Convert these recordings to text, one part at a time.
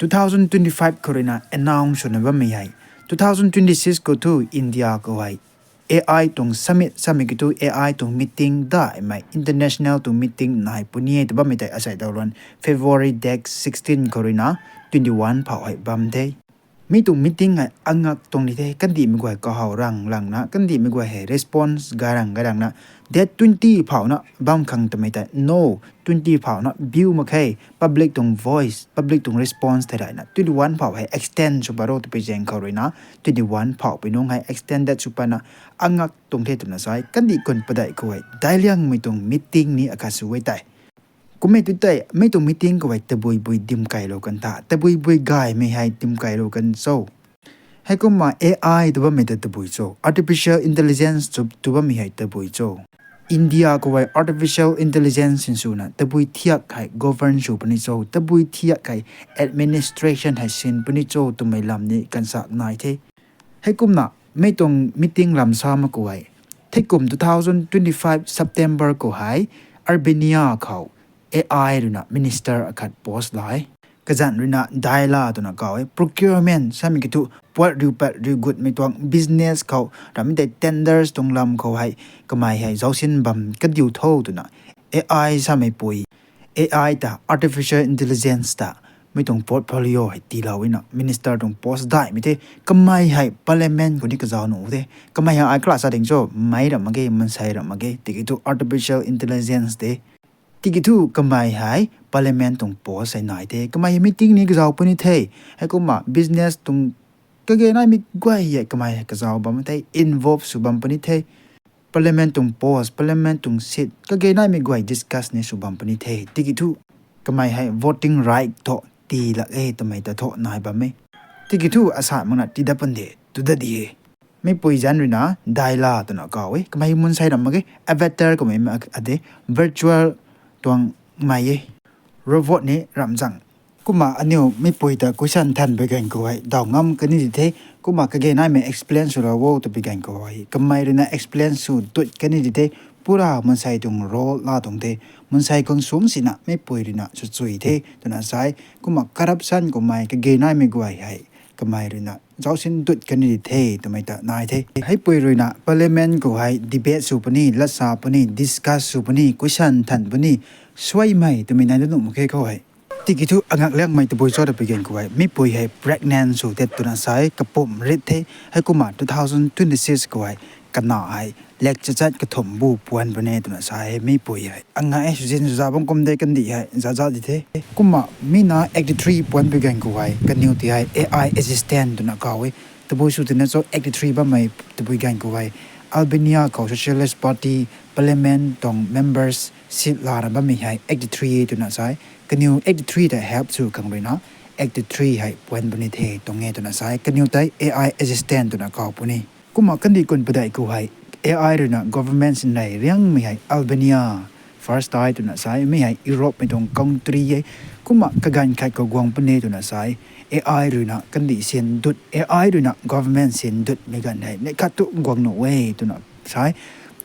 2025 khouruina announce na ba mai hai 2026 ko tu India ko hai AI tung summit ki tu AI tung meeting da mai international tung meeting nai punie to ba mai tai asai dawron February dex 16 khouruina 21 phao hai bam de mi tung meeting ai angak tong ni de kan di mi gwa ka haw rang na kan di mi gwa he response garang na that 20 phao na bam khang to mai tai no 20 phao na view ma khai public tung voice public tung response thai na 21 phao hai extend suparo to pejeng khorina 21 phao pinong hai extended supana angak tung the tum na sai kan di kon padai ko hai dailyang mi tung meeting ni akasu wai tai kumai tu tai mai tung meeting ko wai tabui bui dim kai lo kan ta tabui bui gai mai hai dim kai lo kan so hai ko ma AI to ba mai ta tabui so artificial intelligence to ba mi hai tabui so India ko wai artificial intelligence sin suna tabui thiak kai govern su pani so tabui thiak kai administration hai sin pani so to mai lam ni kan sa nai the hai kum na mai tung meeting lam sa ma ko wai thekum 2025 September ko hai Albania khou AI runa minister akat post lai kazan runa daila to na kaw procurement sami kitu pot ru good mi tuang business khou rami dai tenders tong lam khou hai kamai hai zausin bam ka diu tho to na AI sami pui AI ta artificial intelligence ta mi tong portfolio hai ti lawina minister tong post dai mi te kamai hai parliament ko ni ka zaw no de kamai hai class ading so mai ra mage man sai ra mage tikitu artificial intelligence de tikitu kamai hai parliament tung post sai nai the kamai meeting ni ka zaw puni the hai ko ma business tung ka ge nai mi gwai ye kamai ka zaw bam tai involve su bam puni the parliament tung post parliament tung sit ka ge nai mi gwai discuss ni su bam puni the tikitu kamai hai voting right to ti la to mai ta tho nai ba me tikitu asa mangna ti da pan de tu da di mai poi jan rina daila to na ka we kamai mun sai ram mage avatar ko mai ade virtual tuang mai robot ni ramjang kuma anyo mi poita question than be gan ko hai daw ngam kani the kuma ka ge nai me explain su ra wo to be gan ko hai kamai rina explain su tut kani the pura mun sai tung role la tung the mun sai kong sum sina me poi rina su chui the to na sai kuma corruption ko mai ka ge nai me go hai kamai rina zau sin tut kani the to mai ta nai the hai poi rina parliament ko hai debate su pani la sa pani discuss su pani question than pani swai mai to mi nai no mo ke ko hai tikitu angak lek mai to boy so da begin ko hai mi poi hai pregnant su te to na sai kapom rit the hai kuma 2026 ko hai kana hai lek chat ka thom bu puan bane to na sai mi poi hai anga e su jin za bang kom de kan di hai za di the kuma mi na 83 puan begin ko hai kan new ti hai AI assistant to na ka we to boy su te na so 83 ba mai to boy gan ko hai Albania ko Socialist Party Parliament tong members sit la ra ba mi hai 83 to na sai kan new 83 that help to kang rina 83 hai puan bane the tong nge to na sai kan new tai AI assistant to na ka puni kuma kan di kon padai ko hai AI rina government sin nai riang mi hai Albania first tai to na sai mi hai Europe mi tong country ye kuma ka gan khai ko gwang pune to na sai AI rina kan di sin dut AI rina government sin dut mi gan hai ne ka tu gwang no way to na sai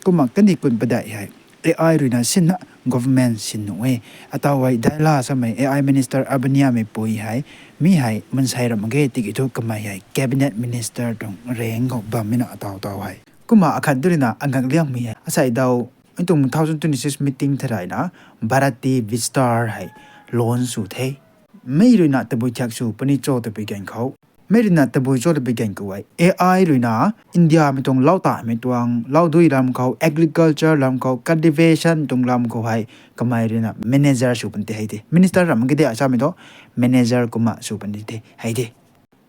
kuma kan di kon padai hai AI rina sin na government sin no way atawai daila sa mai AI minister Albania me poi hai mi hai man sai ram ge ti ki to kamai hai cabinet minister tong reng go ba mina ataw hai kuma akhat durina angak liang mi asai daw intung 2026 meeting tharai na Bharati Vistar hai loan su the mai rina tabui thak su pani cho to be gan khau mai rina tabui cho to be gan ko ai AI rina India mi tong lau ta mi tuang lau dui ram khau agriculture ram khau cultivation tung lam ko hai kamai rina manager su pan te hai de minister ram ge de asa mi do manager kuma su pan te hai de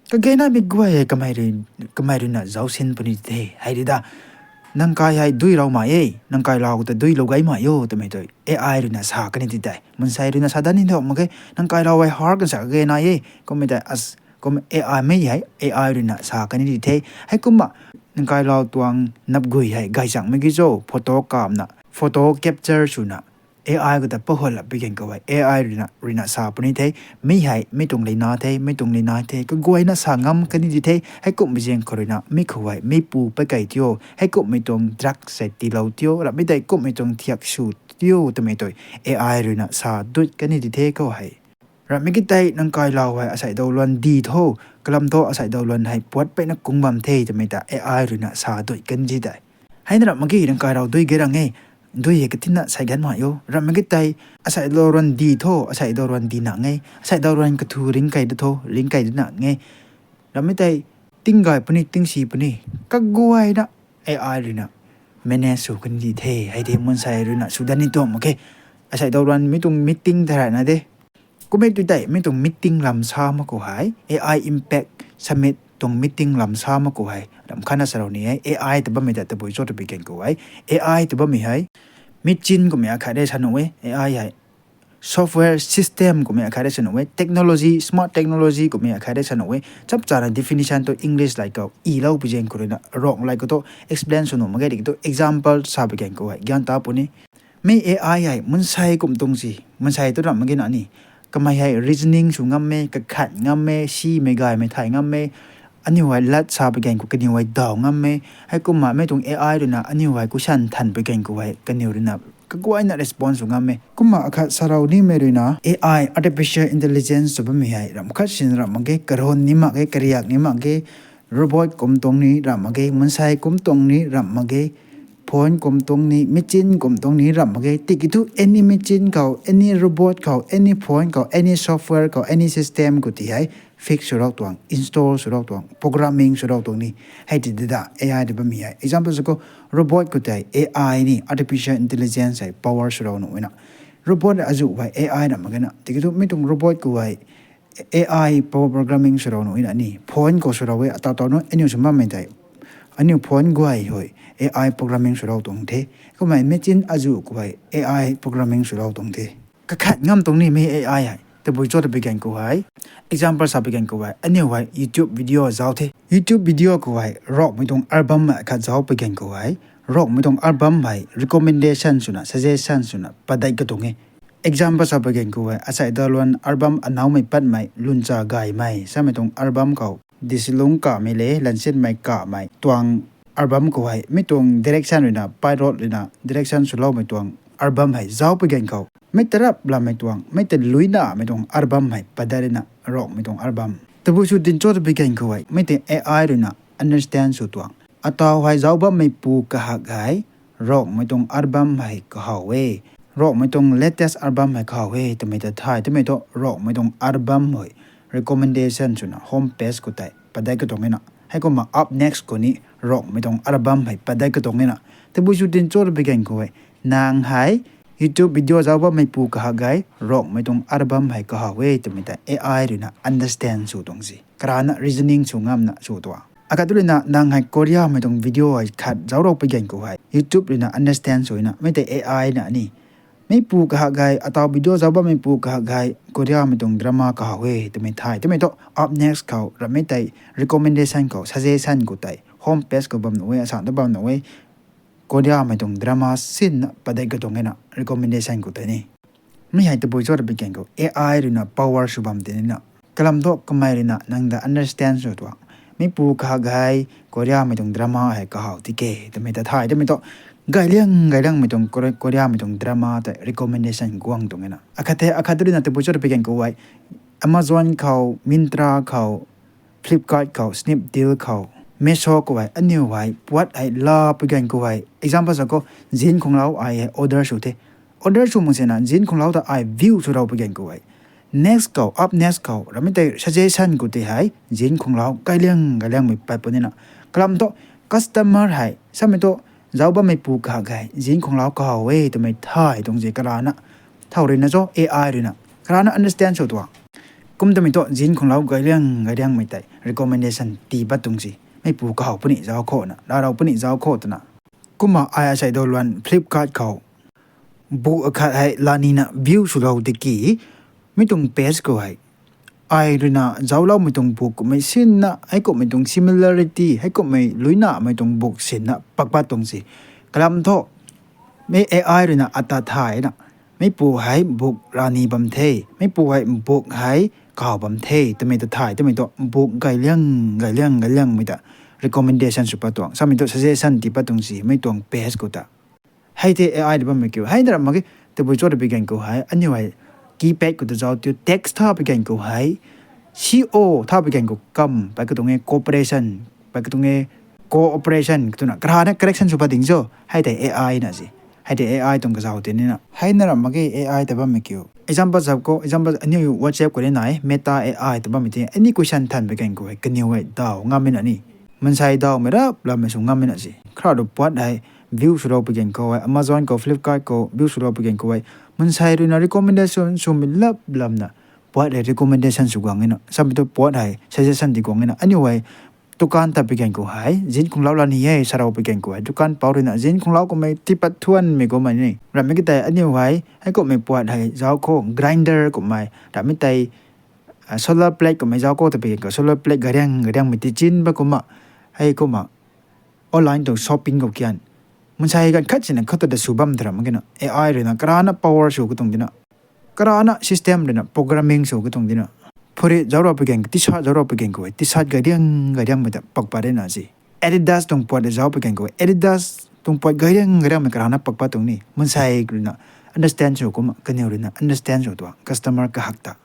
ka ge na mi gwa ye kamai rina zau sin pani te hai de da nang kai hai dui rau ma ye nang kai lau ta dui lo gai ma yo to me to AI rina sa ka ni ti dai mun sai rina sa da ni do ma ge nang kai lau wai har ka sa ge na ye ko me da as ko AI me hai AI rina sa ka ni ti the hai kuma nang kai lau tuang nap gui hai gai sang me gi zo photo kam na photo capture su na AI ko ta pohol la begin ko wai AI rina sa puni the mi hai mi tung le na the ko goi na sa ngam ka ni di the hai ko mi jeng korina mi ko wai mi pu pa kai tio hai ko mi tung drug se ti lo tio ra mi dai ko mi tung thiak su tio to me to AI rina sa du ka ni di the ko hai ra me ki tai nang kai law hai asai do lon di tho kalam tho asai do lon hai puat pe na kung bam the te me ta ai ru na sa doi kan ji dai hai na ma ki nang kai law doi ge ra nge doi ye ka tin na sai gan ma yo ra me ki tai asai do lon di tho asai do lon di na nge asai do lon ka thu ring kai de tho ring kai de na nge ra me tai ting gai pani ting si pani ka guai na ai ru na mene su kan ji the hai de mun sai ru na su dan ni to ma ke asai do lon mi tung meeting thara na deกูไม่ตัวใดไม่ต้องมิ팅ลำซ้ำมากูหาย AI Impact Summit ตรงมิ팅ลำซ้ำมากูหายลำคันน่ะสระนี้ AI แต่บ่ไม่ได้แต่บ่อยจอดไปเก่งกูหาย AI แต่บ่ไม่หายมิจินกูไม่อาจได้ฉันเอาไว้ AI ใหญ่ Software System กูไม่อาจได้ฉันเอาไว้ Technology Smart Technology กูไม่อาจได้ฉันเอาไว้จับจาน definition ตัว English like ก็อีเล่าไปเก่งกูเลยนะร้อง like ก็ตัว explain ส่วนมาแค่เด็กตัว example สาบไปเก่งกูหายยันตาปุ่นนี่ไม่ AI ใหญ่มันใช้กูตรงสิมันใช้ตัวนั้นมันแค่นั้นนี่ก็ไม่ให้ reasoning สูงงามเมกขัดงามเมชี้ไม่กายไม่ถ่ายงามเมอันนี้ไว้ลัดซาไปแกงกูกันนี้ไว้ดาวงามเมให้กูมาไม่ตรง AI ด้วยนะอันนี้ไว้กูชันทันไปแกงกูไว้กันนี้ด้วยนะก็กูไอ้น่ะ response สูงงามเมกูมาขัดสาราวนี่ไม่ด้วยนะ AI artificial intelligence ตัวไม่ให้รำคัดสินรำมังเกกระโดนนี่มังเกกระยากนี่มังเก robot กุมตรงนี้รำมังเกมันใช้กุมตรงนี้รำมังเกพอนกลมตรงนี้มิจินกลมตรงนี้รำมาเกติกิทุ any มิจินเขา any robot เขา any point เขา any software เขา any system กูที่ให้ fix สุดตัว install สุดตัว programming สุดตัวนี้ให้ติดได้ AI ได้แบบนี้ example ก็ robot กูที่ AI นี่ artificial intelligence ให้ power สุดตัวนู้นนะ robot อาจจะว่า AI นะมันกันนะติกิทุไม่ตรง robot กูว่า AI power programming สุดตัวนู้นนะนี่ point ก็สุดตัวอัตราตัวนู้นอันนี้สมมติไม่ได้อันนี้ point กูให้ AI programming สุดตรงเทก็หมายไม่จินอาจุกูไป AI programming สุดตรงเทก็ขัดงามตรงนี้ไม่ AI ให้แต่บุยจอดไปแกงกูให้ example สับไปแกงกูให้อันนี้ไว้ YouTube video จ้าเท YouTube video กูให้ร็อกไม่ตรงอัลบั้มมาขัดจ้าไปแกงกูให้ร็อกไม่ตรงอัลบั้มให้ recommendation สุนะ suggestion สุนะปัดได้ก็ตรงนี้ example สับไปแกงกูให้อาศัยดาวน์อัลบั้มอันน้าไม่ปัดไม่ลุนจากายไม่ใช่ไม่ตรงอัลบั้มเขาดิสลงกะไม่เล่ลันเส้นไม่กะไม่ตวงอัลบั้มกูให้ไม่ตรง direction เลยนะไปรถเลยนะ direction สุดแล้วไม่ตรงอัลบั้มให้เจ้าไปแกงเขาไม่ตรับลาไม่ตวงไม่แต่ลุยหน้าไม่ตรงอัลบั้มให้ปัดได้เลยนะร็อกไม่ตรงอัลบั้มแต่ผู้ชุดดินโจทย์ไปแกงเขาให้ไม่แต่ AI เลยนะ understand สุดตวงอัตราให้เจ้าบ้าไม่ปูกะหักให้ร็อกไม่ตรงอัลบั้มให้ก็เขาเว้ร็อกไม่ตรง latest อัลบั้มให้เขาเว้แต่ไม่แต่ท้ายแต่ไม่ต้องร็อกไม่ตรงอัลบั้มให้ recommendation สุดนะ home page กูได้ปัดได้ก็ตรงนี้นะให้กูมา up next กูนี้ร็อกไม่ต้องอัลบั้มให้ปัดได้ก็ตรงนี้นะแต่ผู้ชุดดินโจทย์ไปแกงกูให้นางให้ YouTube video เจ้าบ้าไม่ปูกะหักให้ร็อกไม่ต้องอัลบั้มให้ก็เขาเว้แต่ไม่แต่ AI เลยนะ understand สุดตรงสิกระนั้น reasoning สุดงามนะสุดตัวอากาศด้วยนะนางให้ Korea ไม่ต้องวิดีโอให้ขัดเจ้าเราไปแกงกูให้ YouTube เลยนะ understand สุดนะไม่แต่ AI นะนี่ไม่ปูกะหักให้อัตราวิดีโอเจ้าบ้าไม่ปูกะหักให้ Korea ไม่ต้องดราม่าก็เขาเว้แต่ไม่ถ่ายแต่ไม่ต้อง up next เขาเราไม่แต่ recommendation เขา suggestion กูได้ home page ก็บัมหน่วยสั่งตัวบัมหน่วยKorea ไม่ต้องดราม่าสิ้นนะปัดได้ก็ตรงนี้นะ recommendation กูได้นี่ไม่ให้ตัวบุยจอดไปแกงกู AI เลยนะ power สุบัมเดนี่นะกลัมโตก็ไม่เลยนะนั่งได้ understand สุดตัวไม่ปูกะหักให้ Korea ไม่ต้องดราม่าให้ก็เขาที่เก๋แต่ไม่แต่ถ่ายแต่ไม่ต้องไกลเรื่องไม่ต้องKorea ไม่ต้องดราม่าแต่ recommendation กว้างตรงนี้นะอากาศด้วยนะตัวบุยจอดไปแกงกูไว้ Amazon เขา Myntra เขา Flipkart เขา Snapdeal เขาเมโซกูไว้อันนี้ไว้ปวดไอ้ลาไปกันกูไว้ example สักก็จีนของเราไอ้ order สุดที่ order สุดมึงเสียนะจีนของเราแต่ไอ้ view สุดเราไปกันกูไว้ next เขา up next เขาเราไม่ได้ suggestion กูที่ให้จีนของเราไกลเรื่องไม่ไปปนนี่นะกลัมโต customer ให้สมัยโตเราบ้าไม่ปูกะไงจีนของเราก็เอาเว้แต่ไม่ถ่ายตรงจีกระนั้นเท่าเรนนะโจ AI เลยนะกระนั้น understand สุดตัวกุมแต่ไม่โตจีนของเราไกลเรื่องไม่ได้ recommendation ตีบัดตรงจีไม่ปูเขาปุ่นนี่เจ้าโคนะแล้วเราปุ่นนี่เจ้าโคตนะกูมาไอ้ใช้โดนวัน Flipkart เขาบุกขัดให้ลานีนะวิวสุดเราตะกี้ไม่ต้องเพจก็ให้ไอ้เรื่องนะเจ้าเราไม่ต้องบุกไม่สิ้นนะให้ก็ไม่ต้อง similarity ให้ก็ไม่ลุยนะไม่ต้องบุกสิ้นนะปักตรงสิกลัมโตไม่ AI เรื่องนะอัตราถ่ายนะไม่ปูให้บุกลานีบัมเทไม่ปูให้บุกให้ข่าวบัมเทแต่ไม่ต้องถ่ายแต่ไม่ต้องบุกไกลเรื่องไม่ต้อง recommendation สุดปัตตวงสามีตัว suggestion ที่ปัตตวงสิไม่ต้อง page กูตาให้ที่ AI ได้บ้างไม่เกี่ยวให้แต่ละมันก็แต่บุญจอดไปกันกูให้อันนี้ไว้ keypad ko to zao tu text tha pe gen ko hai CO tha pe gen ko kam pa ko tong cooperation pa ko tong cooperation tu na kra na correction su pa ding zo hai te AI na ji hai te AI tong ka zao te ni na hai na ram ge AI ta ba me kyo example sab ko example ani WhatsApp ko le nai meta AI ta ba me te any question than pe gen ko hai kan yo dao ngam min ani man sai dao me ra la me su ngam min ji kra do pot hai view su ro pe gen ko hai Amazon ko Flipkart ko view su ro pe gen ko hai man sai ru na recommendation su mi lap lam na pot hai recommendation su gang ina sam to pot hai suggestion di gong ina ani wai tukan ta pe gen ko hai jin khung lau la ni ye sarau pe gen ko hai tukan pau ri na jin khung lau ko mai ti pat thuan me ko mai ni ra me ki tai ani wai hai ko me pot hai zao ko grinder ko mai da me tai solar plate ko mai zao ko ta pe ko solar plate garang mi ti chin ba ko ma hai ko ma online to shopping ko kian mun sai gan khat sin khat da subam dra ma gena AI re na karana power show ko tong dina karana system re na programming show ko tong dina phore jawra pe gen ti sa jawra pe gen ko ti sa garang ma da pak pa re na ji Adidas tong pot da jaw pe gen ko Adidas tong pot garang ma karana pak pa tong ni mun sai re na understand show ko ma kan re na understand show to customer ka hakta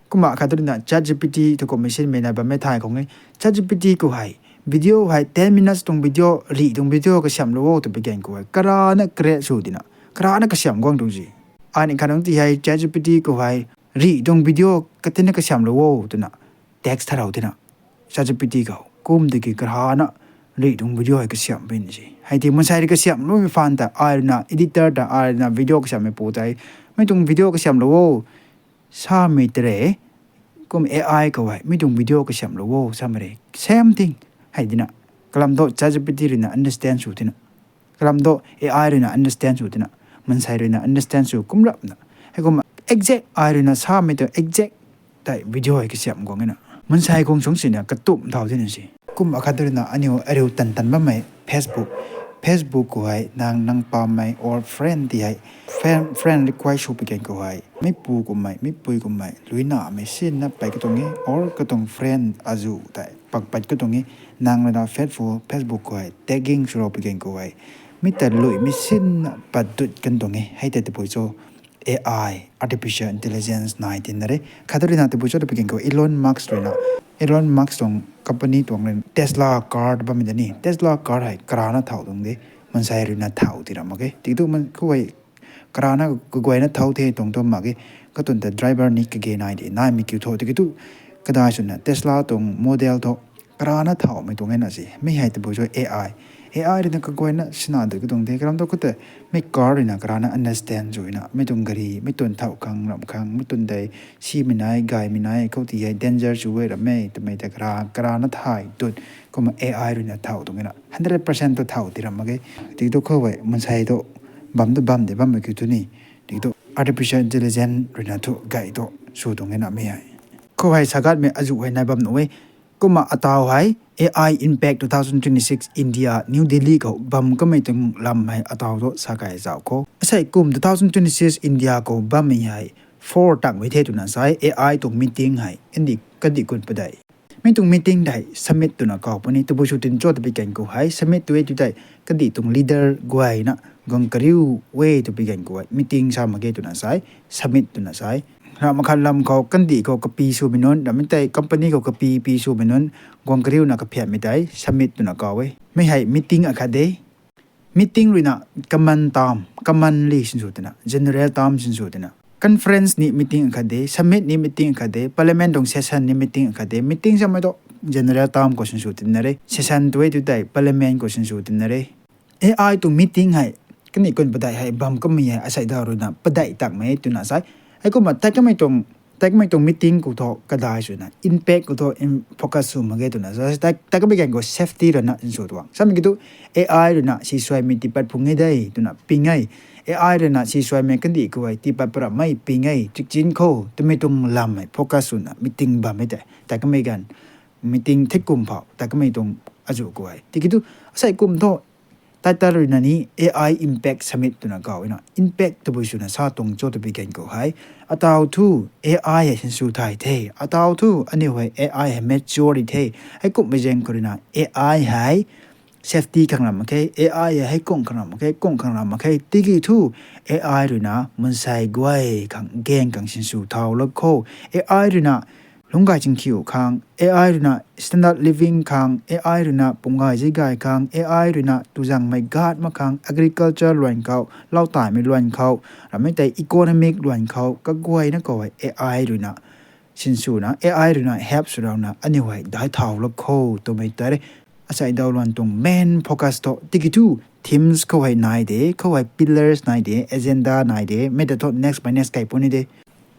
kuma khadrina ChatGPT to ko machine me na ba me thai ko ngai ChatGPT ko hai video hai 10 minutes tong video ri tong video ka syam lo to begin ko kara na kre su dina kara na ka syam gong tong ji ani khanong ti hai ChatGPT ko hai ri tong video ka tin ka syam lo to na text tharau dina ChatGPT ko kum de ki kara na ri tong video ka syam bin ji hai ti mun sai ka syam lo mi fan ta ai na editor da ai na video ka syam me pu tai mai tong video ka syam lo sa me tre kum AI ko hai mi tong video ka syam lo sa me same thing hai dina kalam do ChatGPT rina understand su dina kalam do AI rina understand su dina man sai rina understand su kumrap na hai kom exact ai rina sa me to exact tai video ai kiam gong ina man sai kong song sin ka tum thau din si kum akhadirina anio areu tan ba mai Facebook ko hai nang pa mai or friend ti hai friend request su pigen ko hai mi pu ko mai mi pui ko mai luina me sin na pai ko tong or ko tong friend azu tai pak ko tong nang na Facebook ko hai tagging su ro pigen ko hai mi ta lui mi sin pa dut kan tong hai te te poiso AI artificial intelligence 19 nare khadrina te poiso te pigen ko Elon Musk tong company tong Tesla car ba mi dani Tesla car hai krana thau dong de man sai rina thau ti ram ge ti tu man ko wai krana ko goi na thau the tong to ma ge ka tun the driver ni ke ge nai de nai mi ki tho ti tu ka da sun na Tesla tong model tho krana thau mi tong na si mi hai te bo jo AI rina ka goi na sina de tong de kram to ko te mi car rina krana understand jo ina mi tong gari mi tun thau khang ram khang mi tun dai si mi nai gai mi nai ko ti hai danger ju we ra me te me te krana thai tut ko ma AI rina thau tong ina 100% to thau ti ram ge ti to ko wai man sai to bam de bam ki tu ni ti to artificial intelligence rina to gai to su tong ina me hai ko hai sagat me aju hai na bam no we kuma ataw hai AI Impact 2026 India New Delhi ko bam ka mai tung lam hai ataw do sakai jaw ko sai kum 2026 India ko bam mai hai 4 tak mai the tu na sai AI tung meeting hai indi kadi kun padai mai tung meeting dai summit tu na ko pani tu bu shu tin chot bi kan ko hai summit tu tu dai kadi tung leader guai na gong kariu we tu bi kan ko meeting sa ma ge tu na sai summit tu na sai Ramakhalam ko kandi ko kapi su binon damitay company ko kapi su binon gong kriu na kapya mitai summit tu na kawe may hai meeting akade meeting rina kaman li sinsutina general tam sinsutina conference ni meeting akade summit ni meeting akade parliament dong session ni meeting akade meeting sa mai do general tam ko sinsutina re session tu dai parliament ko sinsutina re AI tu meeting hai kani kon badai hai bam kam mi hai asai da ro na padai tak mai tu na sai ai ko ma tak mai tong meeting ko tho kadai su na impact ko tho focus su ma ge tu na so tak mai go safety ra na so to sam gi tu AI ra na si swai mi ti pat phungai dai tu na pingai AI ra na si swai me kan di ko ai ti pat pra mai pingai chik chin kho tu mai tung lam mai focus su na meeting ba mai dai tak mai gan meeting thik kum phao tak mai tong aju ko ai ti gi tu sai kum tho Tatar nani AI Impact Summit tu na kau ina impact tu busu na sa tong cho tu bigen ko hai ataw tu AI sin su thai the ataw tu ani hoi AI he maturity the ai kup bejeng ko na AI hai safety ข้างหลังมาแค่ AI ให้กงข้างหลังมาแค่กงข้างหลังมาแค่ติกิทู AI ด้วยนะมันใส่กวยข้างแกงข้างสินสูเท่าแล้วโค AI ด้วยนะลงกายจิงคิวข้าง AI ด้วยนะ standard living ข้าง AI ด้วยนะปุ่งกายใจกายข้าง AI ด้วยนะตุจังไม่กาดมาข้าง agriculture ล้วนเขาเล่าตายไม่ล้วนเขาเราไม่แต่ economic ล้วนเขาก็กวยนะก็ไว้ AI ด้วยนะสินสูนะ AI ด้วยนะ help สุดแล้วนะอันนี้ไว้ได้เท่าแล้วโคตัวไม่แต่อาศัยดาวลวนตรง main focus ต่อติกิทู teams เขาไว้ไหนเดเขาไว้ pillars ไหนเด agenda ไหนเดไม่ได้ทด next by next ไก่ปุ่นนี่เด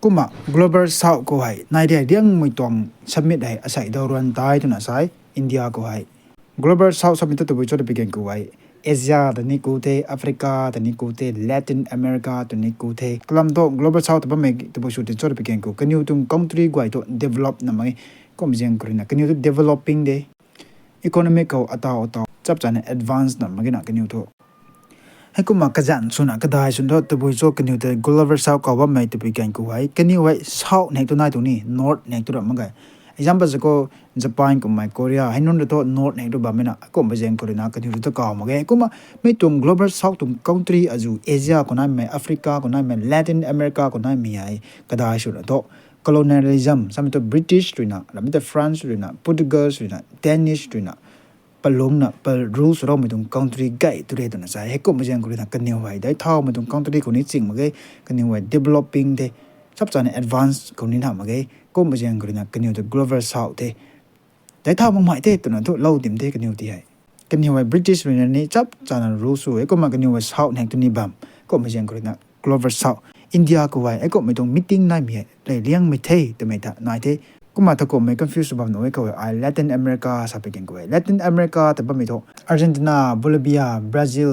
กุมะ global south เขาไว้ไหนเดเรื่องไม่ต้อง submit ได้อาศัยดาวลวนตายตัวน่ะใช่อินเดียเขาไว้ global south submit ตัวไปจดไปกันเขาไว้เอเชียตัวนี้กูเทแอฟริกาตัวนี้กูเทลาตินอเมริกาตัวนี้กูเทกลัมโต global south ตัวไปไม่ตัวไปชุดจดไปกันกูกันอยู่ตรง country กว่าตัว develop นะมั้ยก็ไม่ใช่กรีนะกันอยู่ตัว developing เดeconomic เขาอัตราจับจาน advanced นะมันก็น่ากันอยู่ตัวให้กูมากระจันสุนัขก็ได้สุนทรตัวบุญโจกันอยู่แต่ global south ก็ว่าไม่ตัวไปกันกูไว้กันอยู่ไว้ south ในตัวไหนตัวนี้ north ในตัวนั้นมันก็example จะก็ญี่ปุ่นกับมาเกาหลีให้นู่นตัว north ในตัวบ้านไม่น่ะก็ไม่ใช่กรีนะกันอยู่ตัวก็มาไงกูมาไม่ตรง global south ตรง country อาจูเอเชียคนนั้นไม่แอฟริกาคนนั้นไม่ Latin America คนนั้นไม่ไอ้ก็ได้สุดตัวcolonialism สมัยตัว British ด้วยนะแล้วมันตัว France ด้วยนะ Portuguese ด้วยนะ Danish ด้วยนะปลงนะปล rules เราไม่ต้อง country ไกด์ตัวเดียวตัวนั้นใช่ให้ก็ไม่ใช่กรีนะกันอยู่ไว้ได้เท่าไม่ต้อง country คนนี้จริงมาไงกันอยู่ไว้ developing เดซับซ้อน advance คนนี้ทำมาไงก็ไม่ใช่กรีนะกันอยู่ตัว global south เดได้เท่ามันไม่ได้ตัวนั้นตัวเราเต็มเดกันอยู่ที่ไหนกันอยู่ไว้ British ด้วยนะนี่ซับซ้อน rules ไอ้ก็มากันอยู่ไว้ south แห่งตัวนี้บ้างก็ไม่ใช่กรีนะ global south อินเดียก็ไว้ไอ้ก็ไม่ต้อง meeting นายมีเลยเลี้ยงไม่เท่แต่ไม่ได้นายเท่ก็มาถ้าก็ไม่ confuse บ้างหน่อยก็ไว้ Latin America สับไปกันก็ไว้ Latin America แต่บ้างไม่ถูก Argentina Bolivia Brazil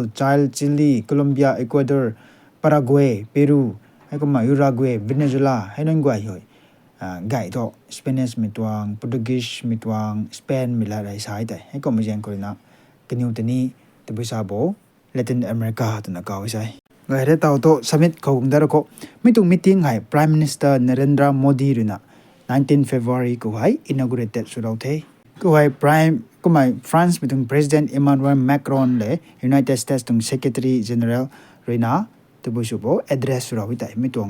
Chile Colombia Ecuador Paraguay Peru ไอ้ก็มา Uruguay Venezuela ให้นั่นก็ไว้ไก่ถูก Spanish ไม่ตวง Portuguese ไม่ตวง Spain ไม่ละไรสายแต่ให้ก็ไม่ใช่ก็เลยนะกันอยู่ที่นี่แต่ภาษาโบ Latin America ตัวนั้นก็ไว้ใช่ไงได้ต่อโต summit เขาคงได้แล้วก็ไม่ต้อง meeting ให้ Prime Minister Narendra Modi ด้วยนะ19 February ก็ให้ inaugurated สุดแล้วเท่ก็ให้ Prime ก็ไม่ France ไม่ต้อง President Emmanuel Macron เลย United States ต้อง Secretary General ด้วยนะตัวผู้ช่วย address สุดแล้วแต่ไม่ต้อง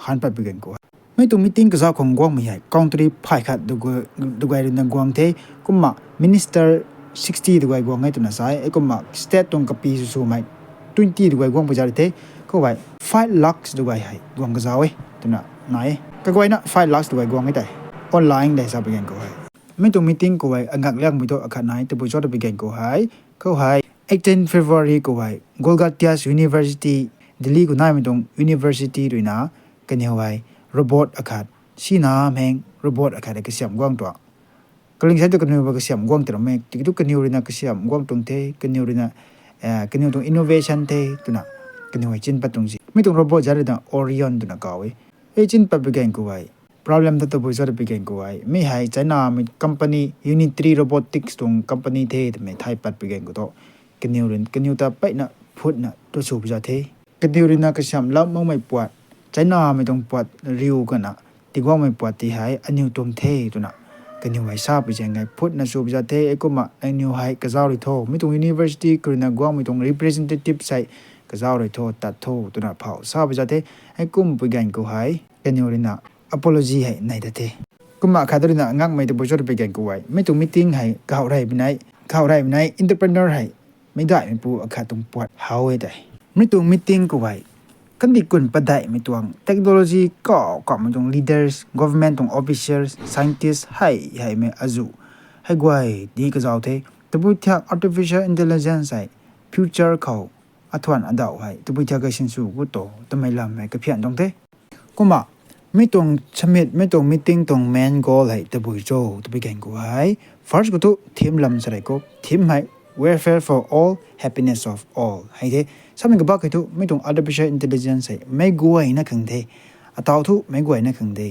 หันไปเป็นกันก็ไม่ต้อง meeting ก็จะคงกว้างไม่ใหญ่ country พายขัดดูไงเรื่องกว้างเท่ก็มา Minister 60ดูไงกว้างให้ตัวนั้นใช่ก็มา State ต้องกับปีสู้ๆไม่20ดูไว้กวางไปจาริเตก็ไว้5 lakhs ดูไว้ให้กวางก็จะเอาไว้ตัวน่ะไหนก็ไว้นะ5 lakhs ดูไว้กวางให้ได้ออนไลน์ได้สับไปกันก็ไว้ไม่ต้อง meeting ก็ไว้อังกักเลี้ยงไม่ต้องอักขระไหนแต่ผู้ชอบไปกันก็ให้ก็ให้18 February ก็ไว้ Golgatias University ดิลีก็น่าไม่ต้อง University ด้วยนะกันยังไว้ robot อักขระสีน้ำแห้ง robot อักขระได้ก็เสียมกวางตัวก็ลิงก์ใช้ตัวกันอยู่ว่าก็เสียมกวางแต่เราไม่ติดตัวกันอยู่เลยนะก็เสียมกวางตรงเทกันอยู่เลยนะกันอยู่ตรง innovation เท่ตัวน่ะกันอยู่ไว้จินปัตตรงสิไม่ต้อง robot จะได้ตรง Orion ตัวน่ะก็ไว้จินปัตไปกันก็ไว้ problem ตัวผู้ชอบไปกันก็ไว้ไม่ให้ใจน่ามี company Unitary Robotics ตรง company เท่แต่ไม่ไทยปัตไปกันก็ต้องกันอยู่เรื่องกันอยู่แต่ไปน่ะพูดน่ะตัวสูบจะเท่กันอยู่เรื่องน่ะก็ช้ำแล้วมั่งไม่ปวดใจน่าไม่ต้องปวดริ้วกันน่ะที่ว่าไม่ปวดที่หายอันอยู่ตรงเท่ตัวน่ะกันอยู่ไว้ทราบไปยังไงพูดนะสูบจะเทไอ้ก็มาไอ้นิวไฮก็จะเอาเลยโทไม่ต้อง university คือนะกว่าไม่ต้อง representative ใส่ก็จะเอาเลยโทตัดโทตัวน่ะเผาทราบไปจะเทไอ้กุมไปกันก็ให้กันอยู่เลยนะ apology ให้ในแต่เทกุมมาขาดเลยนะงักไม่ต้องไปช่วยไปกันก็ไว้ไม่ต้อง meeting ให้เข้าได้ไปไหนentrepreneur ให้ไม่ได้ไม่ปูขาดตรงปวดหาไว้ได้ไม่ต้อง meeting ก็ไว้กันดีกุนประได้ไม่ต้องเทคโนโลยีก็ไม่ต้อง leaders government ต้อง officials scientists ให้ไม่อาจูให้กว่าดีก็จะเอาเทแต่พูดถึง artificial intelligence ใส่ future เขาอัตวันอันดาวให้แต่พูดถึงก็สินสูกูโตแต่ไม่ลำให้ก็เพี้ยนตรงเทก็มาไม่ต้อง summit ไม่ต้อง meeting ต้อง main goal ให้แต่พูดโจแต่พูดกันกูให้ first ก็ต้องทีมลำใส่ก็ทีมให้ welfare for all happiness of all ให้เทสมัยก็บอกให้ทุไม่ต้อง artificial intelligence ใส่ไม่กลัวนะขังเทอัตราทุไม่กลัวนะขังเท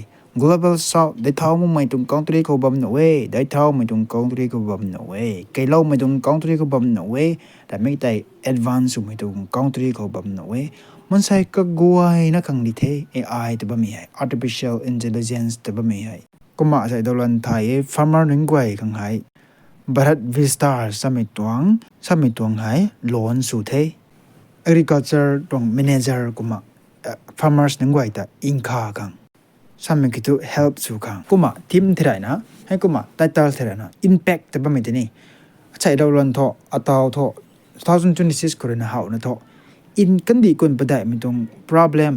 global south ได้เท่ามึงไม่ต้อง country เขาบ่มหน่วยได้เท่าไม่ต้อง country เขาบ่มหน่วยไกลเราไม่ต้อง country เขาบ่มหน่วยแต่ไม่ได้ advance ไม่ต้อง country เขาบ่มหน่วยมันใส่ก็กลัวนะขังดิเท AI แต่บ่มีให้ artificial intelligence แต่บ่มีให้ก็มาใส่ดอลลาร์ไทย farmer นึงกว่าขังให้บรัฐวิสตาร์สมัยตวง สามีตวงหายล้นสุเท agriculture ตวง manager กุมา farmers นึงไว้แต่อิงคากังสามีคิดว่า help สุกังกุมาทีมเท่าไหร่นะให้กุมา title เท่าไหร่นะ impact แต่บ้าไม่ได้นี่ใช้ดาวลันทออัตราทอ2026คนนะฮาวนะทอ in กันดีคนประเดี๋ยวไม่ต้อง problem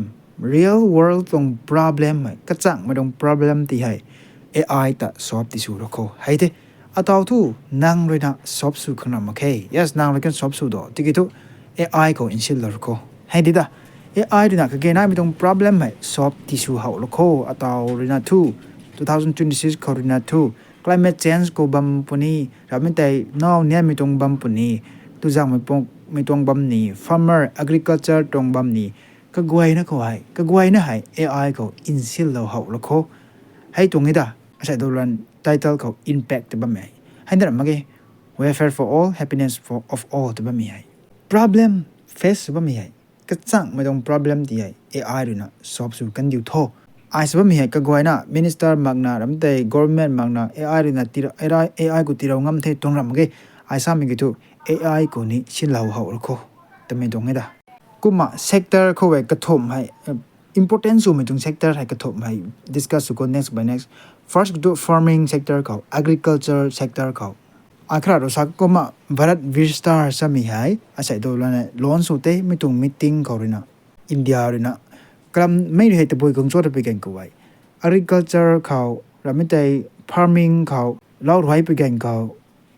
real world ตรง problem ก็จังไม่ต้อง problem ที่ให้ AI แต่ solve ที่สุดแล้วก็ให้เดอัตราทูนั่งเลยนะ solve สุดขนาดโอเค yes นั่งเลยกัน solve สุดต่อที่คิดว่า AI ก็ in ชิลแล้วก็ให้ดีด่ะ AI ด้วยนะก็เกี่ยนไม่ต้อง problem ให้ solve ที่สุดเขาแล้วก็อัตราเลยนะ2026คนนะclimate change ก็บัมปุ่นนี้เราไม่ได้นอกเนี่ยไม่ต้องบัมปุ่นนี้ทุกอย่างไม่ต้องบัมนี้ farmer agriculture ตรงบัมนี้ก็กวยนะเขาให้ก็กวยนะให้ AI ก็ instill เราเขาแล้วก็ให้ตรงนี้ด่ะใช้ตัวรัน title เขา impact แต่บัมไม่ให้นั่นมาเก welfare for all happiness for of all แต่บัมไม่ให้ problem face บัมไม่ให้ก็จังไม่ต้อง problem ที่ให้ AI ด้วยนะ solve สู่กันอยู่ท่อไอ้สมมติเหตุก็กวยนะ minister มักนะรำแต่ government มักนะ AI นี่นะตีเรา AI กูตีเรางั้มเทตรงรำเกไอ้สามีก็ถูก AI กูนี่ชิลเราเขาแล้วก็แต่ไม่ตรงนี้ด่ะกูมา sector เขาไว้กระทบให้ importance สูงไม่ตรง sector ให้กระทบให้ discuss สุดก็ next by next first ก็ถูก farming sector เขา agriculture sector เขาไอ้คราเราสักก็มาบรัฐวิสตาร์สามีให้อาศัยตัวนั้นล้นสุดเต้ไม่ตรง meeting เขาเลยนะอินเดียเลยนะกลัมไม่ได้แต่บุยกงโจทย์ไปกันกูไว้ agriculture เขาเราไม่ได้ farming เขาเล่าไว้ไปกันเขา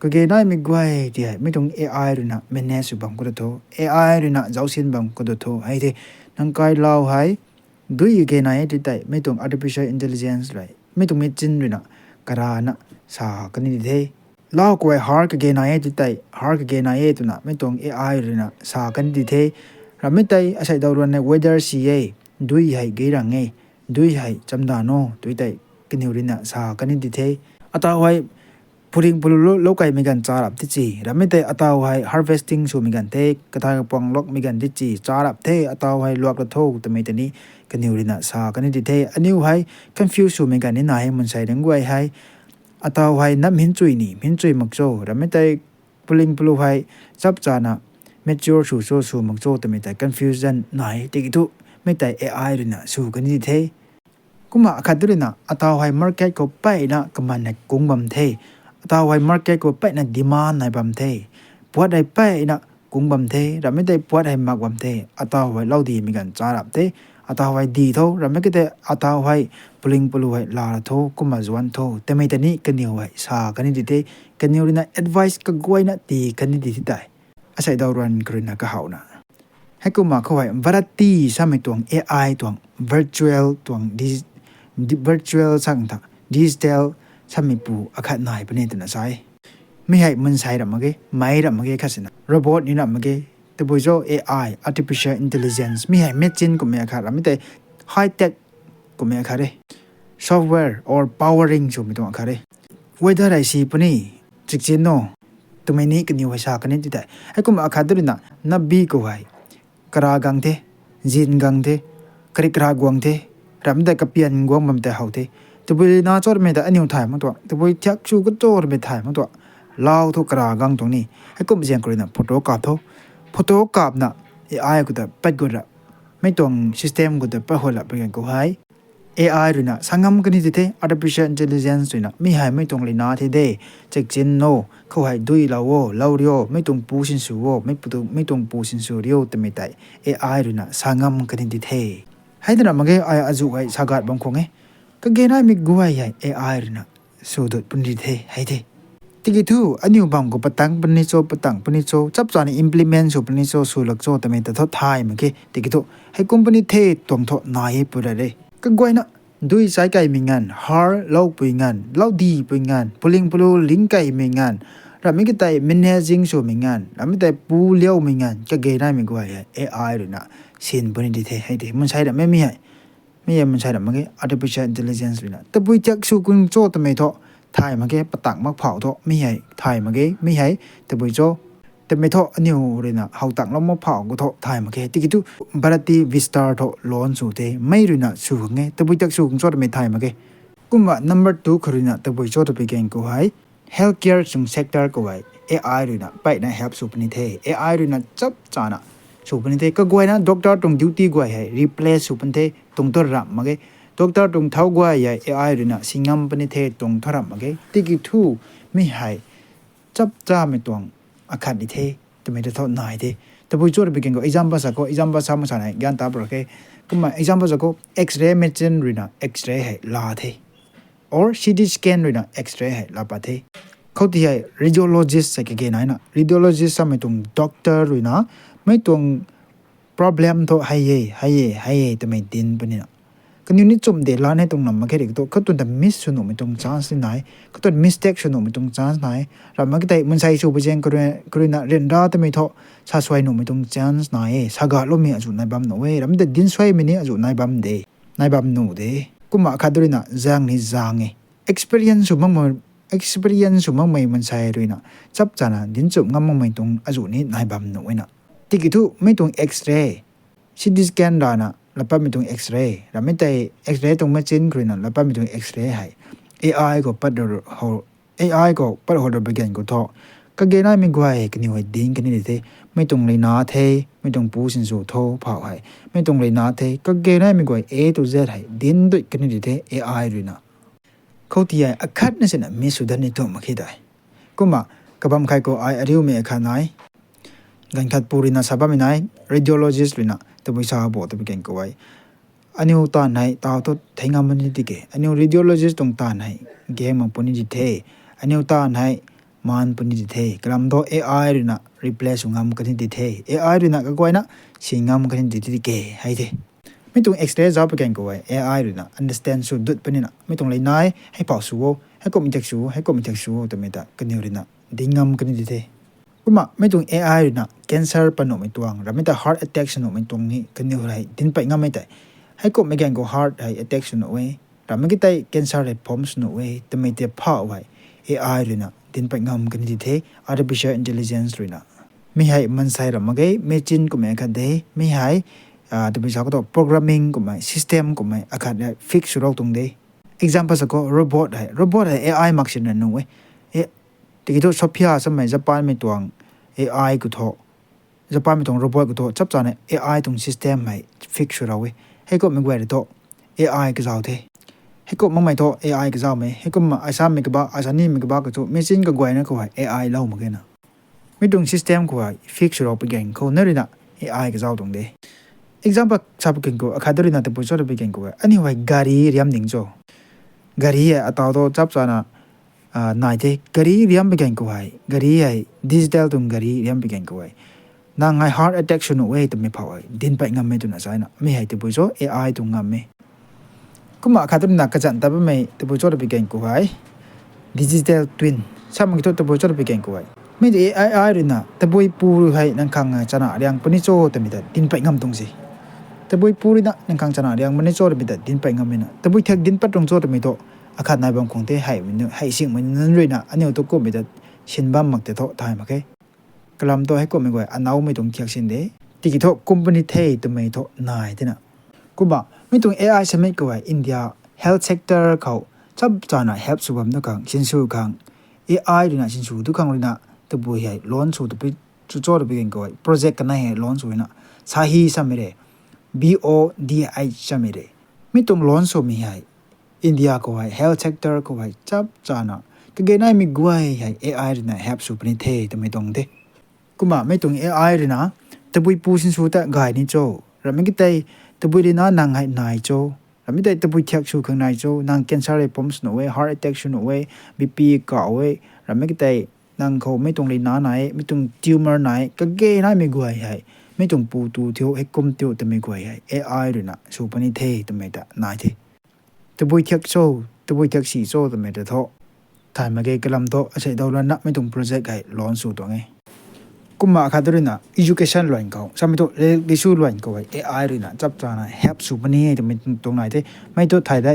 ก็เกี่ยนไม่กวยที่ไม่ต้อง AI ด้วยนะ manage บังก็ได้โต AI ด้วยนะเจ้าสินบังก็ได้โตให้ที่นั่งกายเล่าให้ด้วยเกี่ยนที่ได้ไม่ต้อง artificial intelligence เลยไม่ต้อง machine ด้วยนะกระดานนะสากันนี่ที่เล่ากวย hard ก็เกี่ยนที่ได้ hard ก็เกี่ยนตัวนะไม่ต้อง AI ด้วยนะสากันนี่ที่เราไม่ได้อาศัยดาวน์ใน weather CAด้วยให้เกี่ยงไงด้วยให้จำดานโนด้วยแต่กินหิวรินะสากันนี่ดีเทอัตราไว้พูดถึงพูดโลกไก่มีการจารับที่จีเราไม่ได้อัตราไว้ harvesting สูมีการเทกระทายกระปองล็อกมีการที่จีจารับเทอัตราไว้ลวกกระทงแต่ไม่แต่นี้กินหิวรินะสากันนี่ดีเทอันนี้ไว้ confuse สูมีการนี่นายมันใส่ดังไว้ให้อัตราไว้น้ำหินจุยนี่หินจุยมักโจเราไม่ได้พูดถึงพูดไว้จับจานะ mature สูมักโจแต่ไม่แต่ confusion นายที่กี่ทุไม่แต่ AI ด้วยนะสู้กันนี่เทกูมาขัดด้วยนะอัตราไว้ market ก็ไปนะก็มันในกุ้งบัมเทอัตราไว้ market ก็ไปนะ demand ในบัมเทปวดได้ไปนะกุ้งบัมเทเราไม่ได้ปวดได้มากบัมเทอัตราไว้เล่าดีมีกันจารับเทอัตราไว้ดีเท่าเราไม่ก็ได้อัตราไว้ปลิงปลุไว้ลาเท่ากูมาจวนเท่าแต่ไม่แต่นี้กันเหนียวไว้สากันนี่ดีเทกันเหนียวนะ advice ก็กวยนะดีกันนี่ดีที่ได้อาศัยดาวรันกรีนนะก็เขานะให้กูมาเข้าไว้วาระที่สามีตัว AI ตัว virtual ตัว virtual สั่งท่า digital สามีปูอาคารนายเป็นเนี่ยตัวน่ะใช่ไม่ให้มันใช่หรอกมั้งเกไม่หรอกมั้งเกข้าศึกนะ robot นี่หรอกมั้งเกแต่บุญโจ AI artificial intelligence ไม่ให้ machine ก็ไม่อาคารไม่แต่ high tech ก็ไม่อาคารเลย software or powering ช่วยไม่ต้องอาคารเลยเวทอะไรสิปนี่จิกจินโนตัวไม่นี้กันอยู่ว่าชากันนี่ที่ได้ให้กูมาอาคารด้วยนะนับบีก็ไว้กระกังเทจินกังเทคริกรากวงเทรำแต่กับเปียนกวงมันแต่เขาเทตัวบุญน่าจอดไม่ได้อันนี้ถ่ายมั้งตัวตัวบุญชักชูก็จอดไม่ถ่ายมั้งตัวเล่าทุกกระกังตรงนี้ให้กูมาเสียงกรีน่ะโฟโต้กราฟทุกโฟโต้กราฟน่ะAI กูแต่ไปกูละไม่ตรงซิสเต็มกูแต่ไปหัวละไปกันกูให้ AI ด้วยนะสังคมกันนี่ที่ artificial intelligence ด้วยนะไม่ให้ไม่ตรงเลยนะที่เด้จักจินโนเขาให้ด้วยเราเราเรียวไม่ตรงปูสินสูไม่ตรงปูสินสูเรียวแต่ไม่ได้ AI ด้วยนะสังคมกันนี่ที่ให้แต่ละมันก็อาจุไอ้สักการบางคนไงก็เกณฑ์ให้มีกูไอ้ AI ด้วยนะสู้ดุปุ่นที่ให้ที่ที่กี่ทูอันนี้บางก็ปะตังปุ่นนิโซปะตังปุ่นนิโซจับจาน implement สู่ปุ่นนิโซสู่หลักโซแต่ไม่แต่ทอดทายมันก็ที่กี่ทูให้กุมปุ่นนิเทตรงทอดนายปุ่นอะไรก็กวยนะด้วยสายไก่มีงาน hard เล่าปุยงานเล่าดีปุยงานพลิงพลูลิงไก่มีงานเราไม่ก็แต่ managing ส่วนมีงานเราไม่แต่ปูเลี้ยวมีงานก็เกยได้มีกวย AI ด้วยนะสินปุ่นดีเทให้ดีมันใช่แต่ไม่ให้มันใช่แต่มันก็ artificial intelligence ด้วยนะแต่ปุยจักสู้กุนโจแต่ไม่ทอถ่ายมันก็ปะตักมักเผาทอไม่ให้ถ่ายมันก็ไม่ให้แต่ปุยโจแต่ไม่ทออันนี้เลยนะเขาตักแล้วมักเผาก็ทอถ่ายมันก็ที่กิจบาร์ตี้วิสตาร์ทอล้อนสูเตไม่รู้นะสู้ไงแต่ปุยจักสู้กุนโจแต่ไม่ถ่ายมันก็กุมว่า number 2คือนะแต่ปุยโจแต่ไปเก่งก็ให้ healthcare ซึ่ง sector ก็ไว้ AI ด้วยนะไปนะ help สุปนิเท AI ด้วยนะจับจานะสุปนิเทก็กวยนะด็อกเตอร์ตรง duty กวยให้ replace สุปนิเทตรงตัวรับมาเกด็อกเตอร์ตรงเท้ากวยใหญ่ AI ด้วยนะสิงห์ปนิเทตรงทรับมาเกติกิทูไม่ให้จับจ้าไม่ตรงอาคารนิเทแต่ไม่ได้ทอดนายเทแต่ผู้ช่วยไปกินก็ example สักก็ example ซ้ำมาใส่กันตาบล็อกเกก็มา example สักก็ X-ray machine ด้วยนะ X-ray ให้ลาเท or CT scan ด้วยนะ X-ray ให้ลาปะเทเขาที่ให้ radiologist ใส่กี่ไหนนะ radiologist ไม่ตรง doctor ด้วยนะไม่ตรง problem โตให้แต่ไม่ดินปะเนี่ยกันอยู่นี่จมเดล้านให้ตรงนั้นมาแค่เด็กตัวเขาตัวแต่ miss ชนไม่ตรง chance ไหนเขาตัว mistake ชนไม่ตรง chance ไหนเราไม่ได้มันใส่ชูไปเจงก็เลยนะเรียนได้แต่ไม่เท่าชาสวยหนุ่มไม่ตรง chance ไหนสากาลมีอาจุนายบัมหนูเว้ยเราไม่ได้ดินสวยไม่เนี่ยอาจุนายบัมเดนายบัมหนูเดกูมาคัดด้วยนะจางนี่จางexperience สุดมั่งไม่มันใช่ด้วยนะจับจานะดินจุบงั้นมั่งไม่ตรงอาจุนี่นายบัมหนูเว้ยนะติกิทุไม่ตรง X-ray CT scan ได้นะแล้วป้าไม่ตรง X-ray เราไม่ได้ X-ray ตรงแมชชีนคือนั่นแล้วป้าไม่ตรง X-ray ให้ AI ก็ปัดหัว AI ก็ปัดหัวเราไปกันก็ท้อก็เกณฑ์นั้นไม่กว่ากันอยู่ให้ดิ้งกันนี่เลยไม่ตรงเลยนะเทไม่ตรงปูสินสูท้อเผาให้ไม่ตรงเลยนะเทก็เกณฑ์นั้นไม่กว่า A to Z ให้ดิ้งด้วยกันนี่เลย AI ด้วยนะเขาที่ไอ้อาคาดนั่นสินะมีสุดานี่ตัวมาคิดได้ก็มากับบัมใครก็ไอ้อาริวมีอาคาดไหนกันขัดปูรินะสับไม่ไหน radiologist เลยนะแต่ไม่ทราบบอกแต่เป็นเก่งกว่าอันนี้ตอนไหนตาตัวทิ้งมันนี่ดิเกอันนี้ radiologist ตรงตอนไหนเกมมันปุ่นดิเทอันนี้ตอนไหนมันปุ่นดิเทกลำโต AI เลยนะ replace งามกันดิเท AI เลยนะก็กว่านะสิ่งงามกันดิเกให้เทไม่ตรง X-ray จับเป็นเก่งกว่า AI เลยนะ understand สุดดุดเป็นนี่นะไม่ตรงเลยนายให้เป่าสูให้กดมิเทคสูแต่ไม่ได้กันนี่เลยนะดิ้งงามกันดิเทกูมาไม่ตรง AI เลยนะ cancer ปนหนุ่มไม่ตรงเราไม่ได้ heart attack สนุกไม่ตรงนี้กันนี่อะไรดิ้นไปงั้นไม่ได้ให้กดไม่แกงก็ heart attack สนุกเว้ยเราไม่ได้ cancer เลยพร้อมสนุกเว้ยแต่ไม่ได้พ่อไว้ AI เลยนะดิ้นไปงั้นกันดีเท artificial intelligence เลยนะไม่ให้มันใส่เราไม่ได้ machine ก็ไม่กันได้ไม่ให้ตัวเป็นสาวก็ตัว programming ก็ไม่ system ก็ไม่อาการได้ fix เราตรงนี้ example สักก็ robot ให้ AI มักจะนั่นนู่นเว้ยที่ตัวชอบพิจารณาสมัยญี่ปุ่นไม่ตรง AI ก็ท้อญี่ปุ่นไม่ตรง robot ก็ท้อจับจาน AI ตรง system ให้ fix เราเว้ยให้ก็ไม่กว่าเลยท้อ AI ก็จะเอาเท่ให้ก็ไม่ท้อ AI ก็จะเอาไหมให้ก็มาไอ้ซ้ำไม่ก็บ้าไอ้ซ้ำนี่ไม่ก็บ้าก็ท้อไม่สิ้นก็กว่านะก็ว่า AI เล่ามาแค่น่ะไม่ตรง system ก็ว่า fix เราไปแกงเขาเนี่ยเลยนะ AI ก็จะเอาตรงเด้ example ชอบกินก็อาคาดเลยนะแต่ผู้ชอบไปแกงก็ว่าอันนี้ว่าการีเรียมหนิงโจการีอ่ะต่อตัวจับจานนายเทการีเรียมไปกันก็ไว้การีไอ้ดิจิทัลตรงการีเรียมไปกันก็ไว้นางไอ้ heart attack ชนุเว้ยแต่ไม่พอไอ้ดินไปงามไม่ตัวน่ะใช่น่ะไม่ให้ตัวผู้ชอบ AI ตรงงามไม่ก็มาขาดตัวนักกระจันแต่ไม่ตัวผู้ชอบไปกันก็ไว้ดิจิทัลทวินใช่มั้ยตัวผู้ชอบไปกันก็ไว้ไม่ได้ AI เลยนะแต่ผู้ปูให้นังคังชนะเรียงปนิโจแต่ไม่ได้ดินไปงามตรงสิแต่ผู้ปูเลยนะนังคังชนะเรียงปนิโจแต่ไม่ได้ดินไปงามไม่น่ะแต่ผู้แท็กดินไปตรงโจแต่ไม่โตอาคารนายบางคงที่ให้สิ่งมันนั่นเลยนะอันนี้ตัวก็ไม่ได้ชินบ้ามักแต่ท้อทายมาแค่กลัมตัวให้ก็ไม่กว่าอันเอาไม่ตรงเทียบสินเดที่กี่ท้อคุมปนิเทตัวไม่ท้อนายที่น่ะกูบอกไม่ตรง AI ใช่ไหมก็ว่าอินเดีย health sector เขาจับจานะ help สุขภาพทุกครั้งชินสูครั้ง AI ด้วยนะชินสูทุกครั้งเลยนะตัวบุยให้ล้อนสูตัวไปจุดโจทย์ไปกันก็ว่า project กันให้ล้อนสูนะสาฮีใช่ไหมเร่ BODI ใช่ไหมเร่ไม่ตรงล้อนสูมีให้อินเดียก็ว่า health sector ก็ว่าจับจานะก็เกณฑ์นั้นมีกว่าให้ AI เลยนะ help สุขภาพแต่ไม่ตรงเด้กูมาไม่ตรง AI เลยนะตัวบุยปูชินสูแต่ไกด์นี่โจเราไม่คิดได้ตัวบุยเลยนะนางให้นายโจเราไม่ได้ตัวบุยเทียบสูข้างในโจนาง cancer เลยผมสนุกเว้ย heart attack สนุกเว้ย BP ก็เว้ยเราไม่คิดได้นางเขาไม่ตรงเลยนะไหนไม่ตรง tumor ไหนก็เกณฑ์นั้นมีกว่าให้ไม่ตรงปูตูเที่ยวให้กุมเที่ยวแต่ไม่กว่าให้ AI เลยนะสุขภาพแต่ไม่ได้นายเทตัวบุยเทียบโจตัวบุยเทียบสีโจแต่ไม่ได้ท้อถ่ายมาเกยกลำโตอาศัยดาวล้านนักไม่ตรงโปรเจกต์ให้ล้อนสู่ตัวไงกุมมาขาดด้วยนะ education ล้วนเขาสามีตัวเรียนรู้ล้วนเขาไว้ AI ด้วยนะจับจานะ help สู่ปนี้แต่ไม่ตรงไหนเท่ไม่ตัวถ่ายได้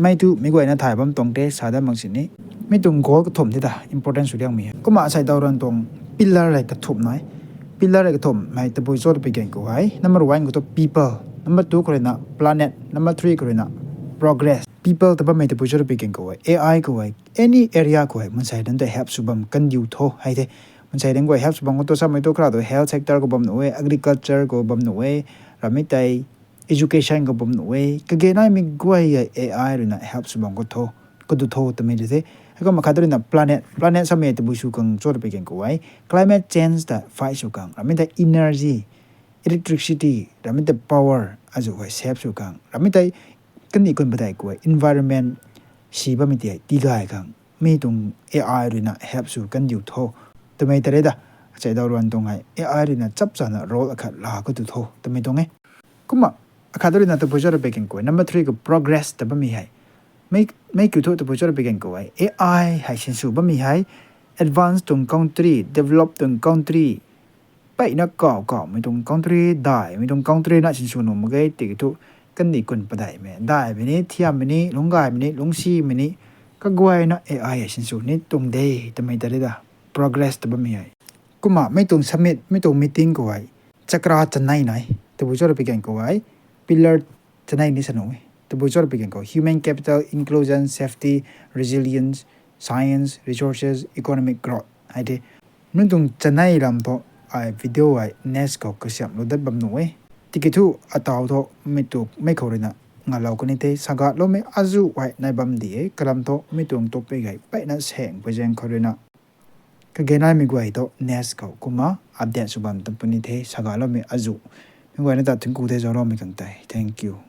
ไม่ตัวไม่กว่านะถ่ายบ้างตรงเท่สาได้บางสิ่งนี้ไม่ตรงโกก็ถมที่ตา important สุดยังมีกุมมาอาศัยดาวล้านตรง pillar อะไรก็ถมไหน pillar อะไรก็ถมไม่ตัวบุยโจตัวไปเก่งเขาไว้ number 1ก็ตัว people number 2ก็เลยนะ planet number 3ก็เลยนะ progress people แต่ว่าไม่ตัวบุยโจตัวไปเก่งเขาไว้ AI ก็ไว้ any area ก็ไว้มันใส่ดันแต่ help สู่บังกันอยู่ท้อให้เท่ มันใช้ดึงไว้ help บางคนตัวซ้ำไม่ตัวคราวตัว health sector ก็บ่มหน่วย agriculture ก็บ่มหน่วยเราไม่ได้ education ก็บ่มหน่วยก็เกณฑ์นั้นมีกว่า AI หรือนะ help บางคนโทก็ดูโทแต่ไม่ได้เท่แล้วก็มาคัดด้วยนะ planet ซ้ำไม่ตัวบุษกังโจทย์ไปกันก็ไว้ climate change แต่ไฟสุกังเราไม่ได้ energy electricity เราไม่ได้ power อาจจะไว้ save สุกังเราไม่ได้กันอีกคนไม่ได้ก็ไว้ environment ชีบะไม่ได้ตีกายกังไม่ตรง AI หรือนะ help สุกันอยู่โทแต่ไม่ได้ด่ะใจดาวรวนตรงไง AI หรือนะจับจานโรลอคัดลาก็ดูโทแต่ไม่ตรงไงก็มาอคัดด้วยนะตัวผู้ช่วยไปกันก็ไว้ number 3ก็ progress แต่ไม่มีให้ไม่คือโทษตัวผู้ช่วยไปกันก็ไว้ AI ให้สินสูบะมีให้ advance ตรง country develop ตรง country ไปนักก่อไม่ตรง country ได้ไม่ตรง country น่ะสินสูหนุ่มมันก็ติดทุกันดีคนประได้ไหมได้ไปนี้เทียมไปนี้ลงกายไปนี้ลงซีไปนี้ก็กวยนะ AI สินสูนี่ตรงเดย์แต่ไม่ได้ด่ะ progress แต่ไม่มีให้ก็มาไม่ตรง summit ไม่ตรง meeting ก็ไว้จักราจะไหนตัวผู้ช่วยไปกันก็ไว้ pillar จะไหนนี่สนุกตัวผู้ช่วยไปกันก็ human capital inclusion safety resilience science resources economic growth ไอ้เดนั่นตรงจะไหนลำพอไอ้วิดีโอไอ้ next ก็เสียบเราได้แบบหน่วยที่คิดว่าอัตราโตไม่ถูกไม่เขาเลยนะงานเราคนนี้เทสังกัดเราไม่อาจุไว้ในบัมดีกลำโตไม่ตรงตัวไปไงไปนั่นแสงไปแจ้งเขาเลยนะก็เกณฑ์นั้นไม่กว่าอีกตัว next เขาก็มาอัปเดตสุบันตั้งปนิเทสังกัดเราไม่อาจุไม่กว่านั่นแต่ถึงกูเทจะรอไม่กันใจ thank you